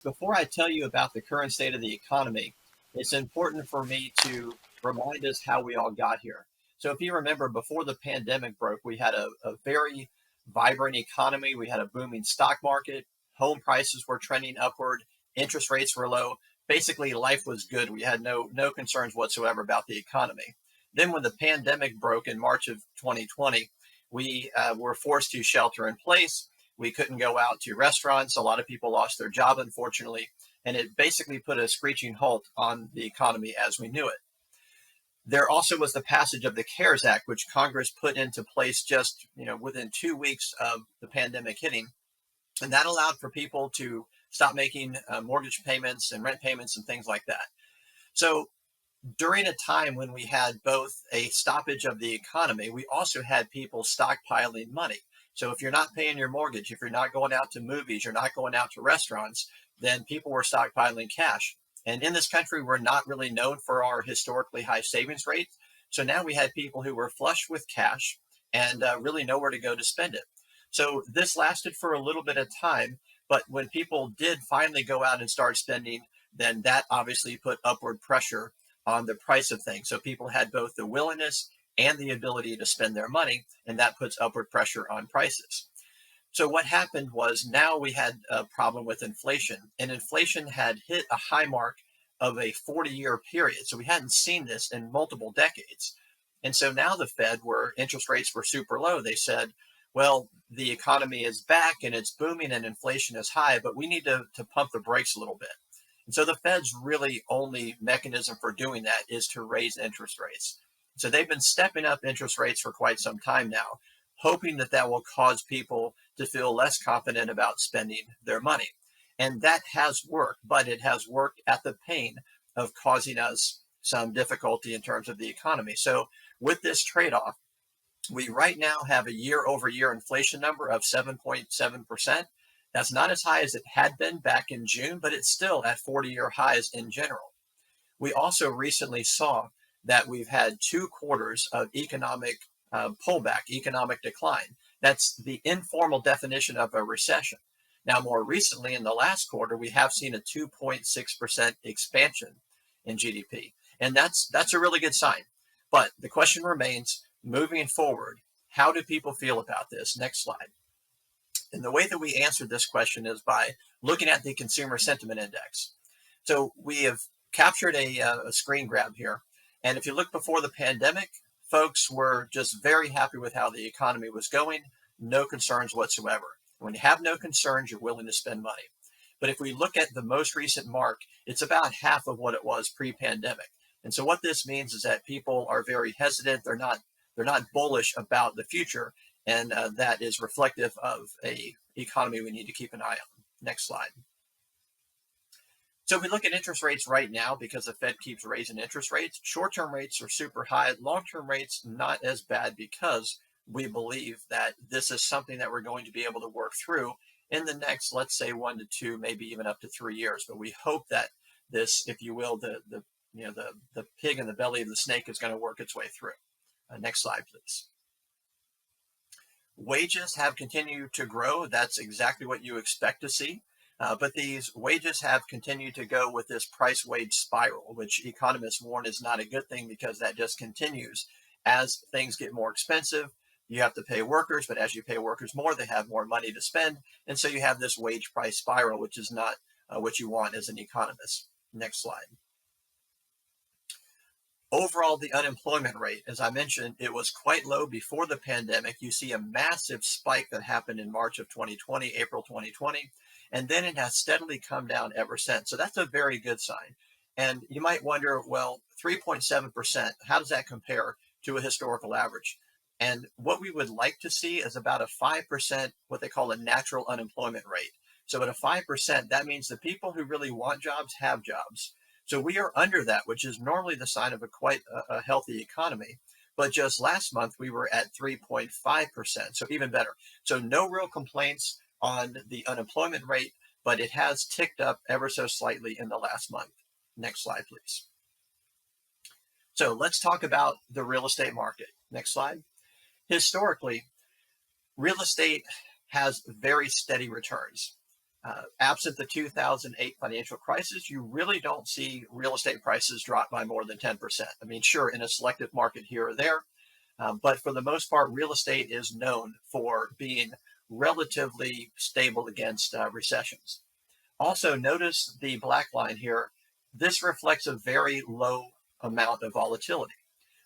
before I tell you about the current state of the economy, it's important for me to remind us how we all got here. So, if you remember, before the pandemic broke, we had a very vibrant economy. We had a booming stock market. Home prices were trending upward. Interest rates were low. Basically, life was good. We had no concerns whatsoever about the economy. Then, when the pandemic broke in March of 2020, we were forced to shelter in place. We couldn't go out to restaurants. A lot of people lost their job, unfortunately, and it basically put a screeching halt on the economy as we knew it. There also was the passage of the CARES Act, which Congress put into place just within 2 weeks of the pandemic hitting, and that allowed for people to stop making mortgage payments and rent payments and things like that. So during a time when we had both a stoppage of the economy, we also had people stockpiling money. So if you're not paying your mortgage, if you're not going out to movies, you're not going out to restaurants, then people were stockpiling cash. And in this country, we're not really known for our historically high savings rates. So now we had people who were flush with cash and really nowhere to go to spend it. So this lasted for a little bit of time. But when people did finally go out and start spending, then that obviously put upward pressure on the price of things. So people had both the willingness and the ability to spend their money, and that puts upward pressure on prices. So what happened was now we had a problem with inflation, and inflation had hit a high mark of a 40-year period. So we hadn't seen this in multiple decades. And so now the Fed, where interest rates were super low, they said, well, the economy is back and it's booming and inflation is high, but we need to pump the brakes a little bit. And so the Fed's really only mechanism for doing that is to raise interest rates. So they've been stepping up interest rates for quite some time now, hoping that that will cause people to feel less confident about spending their money. And that has worked, but it has worked at the pain of causing us some difficulty in terms of the economy. So with this trade-off, we right now have a year-over-year inflation number of 7.7%. That's not as high as it had been back in June, but it's still at 40-year highs in general. We also recently saw that we've had 2 quarters of economic pullback, economic decline. That's the informal definition of a recession. Now, more recently, in the last quarter, we have seen a 2.6% expansion in GDP, and that's a really good sign. But the question remains, moving forward, how do people feel about this? Next slide. And the way that we answer this question is by looking at the Consumer Sentiment Index. So we have captured a screen grab here. And if you look before the pandemic, folks were just very happy with how the economy was going, no concerns whatsoever. When you have no concerns, you're willing to spend money. But if we look at the most recent mark, it's about half of what it was pre-pandemic. And so what this means is that people are very hesitant. They're not bullish about the future. And that is reflective of a economy we need to keep an eye on. Next slide. So if we look at interest rates right now, because the Fed keeps raising interest rates, short-term rates are super high, long-term rates not as bad, because we believe that this is something that we're going to be able to work through in the next, let's say, 1 to 2, maybe even up to 3 years. But we hope that this, if you will, the pig in the belly of the snake is going to work its way through. Next slide, please. Wages have continued to grow. That's exactly what you expect to see. But these wages have continued to go with this price wage spiral, which economists warn is not a good thing, because that just continues. As things get more expensive, you have to pay workers, but as you pay workers more, they have more money to spend. And so you have this wage price spiral, which is not what you want as an economist. Next slide. Overall, the unemployment rate, as I mentioned, it was quite low before the pandemic. You see a massive spike that happened in March of 2020, April 2020, and then it has steadily come down ever since. So that's a very good sign. And you might wonder, well, 3.7%, how does that compare to a historical average? And what we would like to see is about a 5%, what they call a natural unemployment rate. So at a 5%, that means the people who really want jobs have jobs. So we are under that, which is normally the sign of quite a healthy economy. But just last month, we were at 3.5%, so even better. So no real complaints on the unemployment rate, but it has ticked up ever so slightly in the last month. Next slide, please. So let's talk about the real estate market. Next slide. Historically, real estate has very steady returns. Absent the 2008 financial crisis, you really don't see real estate prices drop by more than 10%. I mean, sure, in a selective market here or there, but for the most part, real estate is known for being relatively stable against recessions. Also, notice the black line here. This reflects a very low amount of volatility,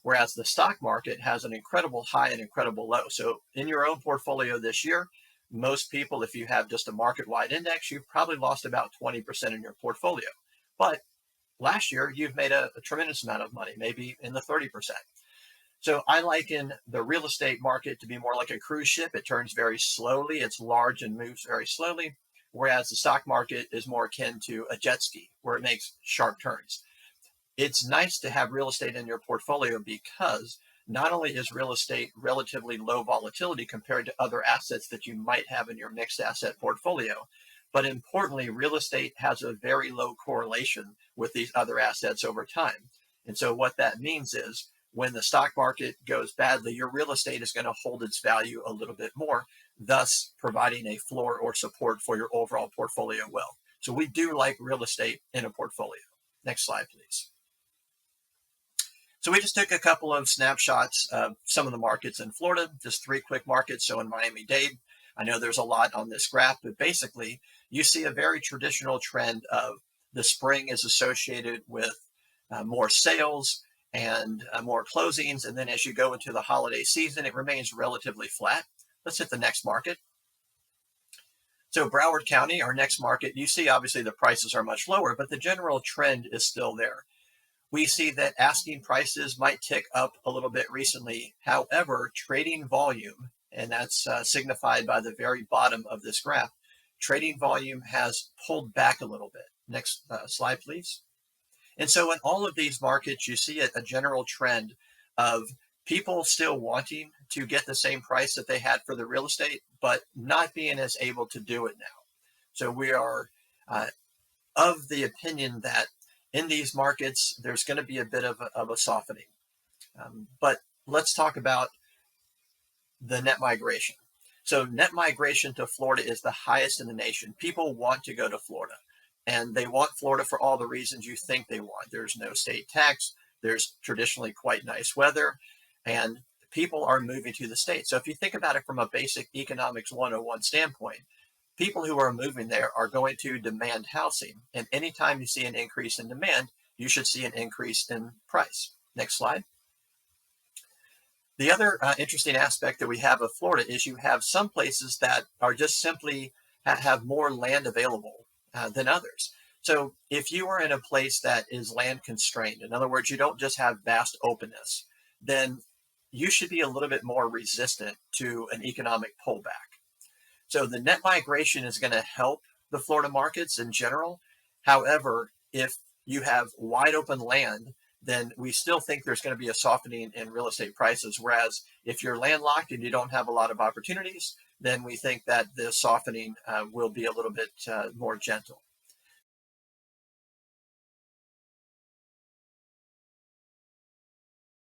whereas the stock market has an incredible high and incredible low. So in your own portfolio this year, most people, if you have just a market-wide index, you've probably lost about 20% in your portfolio. But last year, you've made a tremendous amount of money, maybe in the 30%. So I liken the real estate market to be more like a cruise ship. It turns very slowly. It's large and moves very slowly, whereas the stock market is more akin to a jet ski where it makes sharp turns. It's nice to have real estate in your portfolio because not only is real estate relatively low volatility compared to other assets that you might have in your mixed asset portfolio, but importantly, real estate has a very low correlation with these other assets over time. And so what that means is when the stock market goes badly, your real estate is going to hold its value a little bit more, thus providing a floor or support for your overall portfolio wealth. So we do like real estate in a portfolio. Next slide, please. So we just took a couple of snapshots of some of the markets in Florida, just 3 quick markets. So in Miami-Dade, I know there's a lot on this graph, but basically you see a very traditional trend of the spring is associated with more sales and more closings. And then as you go into the holiday season, it remains relatively flat. Let's hit the next market. So Broward County, our next market, you see obviously the prices are much lower, but the general trend is still there. We see that asking prices might tick up a little bit recently. However, trading volume, and that's signified by the very bottom of this graph, trading volume has pulled back a little bit. Next slide, please. And so in all of these markets, you see a general trend of people still wanting to get the same price that they had for the real estate, but not being as able to do it now. So we are of the opinion that in these markets, there's going to be a bit of a softening. But let's talk about the net migration. So net migration to Florida is the highest in the nation. People want to go to Florida, and they want Florida for all the reasons you think they want. There's no state tax. There's traditionally quite nice weather, and people are moving to the state. So if you think about it from a basic economics 101 standpoint, people who are moving there are going to demand housing. And anytime you see an increase in demand, you should see an increase in price. Next slide. The other interesting aspect that we have of Florida is you have some places that are just simply have more land available than others. So if you are in a place that is land constrained, in other words, you don't just have vast openness, then you should be a little bit more resistant to an economic pullback. So the net migration is going to help the Florida markets in general. However, if you have wide open land, then we still think there's going to be a softening in real estate prices. Whereas if you're landlocked and you don't have a lot of opportunities, then we think that the softening will be a little bit more gentle.